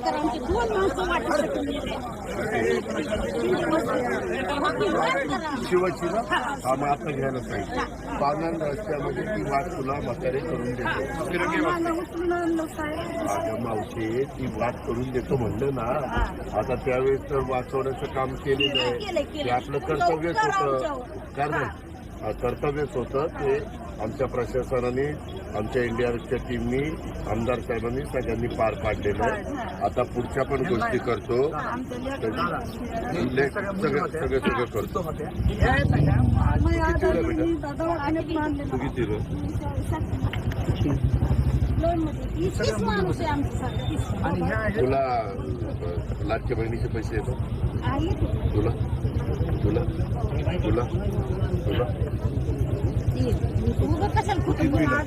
तर आमचे 2 माणसं वाटत शिवाची ना हा मग आता घ्यायला पाहिजे पानन रस्त्यामध्ये ती वाट तुला म्हातारे करून देतो अगं मावशी ती वाट करून देतो म्हणलं ना आता त्यावेळेस तर वाचवण्याचं काम केलेलं आहे ते आपलं कर्तव्यच होतं कारण कर्तव्यच होतं ते आमच्या प्रशासनाने आमच्या इंडियाच्या टीमनी आमदार साहेबांनी सगळ्यांनी पार पाडलेलं आहे आता पुढच्या पण गोष्टी करतो सगळं करतो तू किती तुला लाडक्या बहिणीचे पैसे येतात तुला तुला तुला तुला कशाला कुठे कुठलं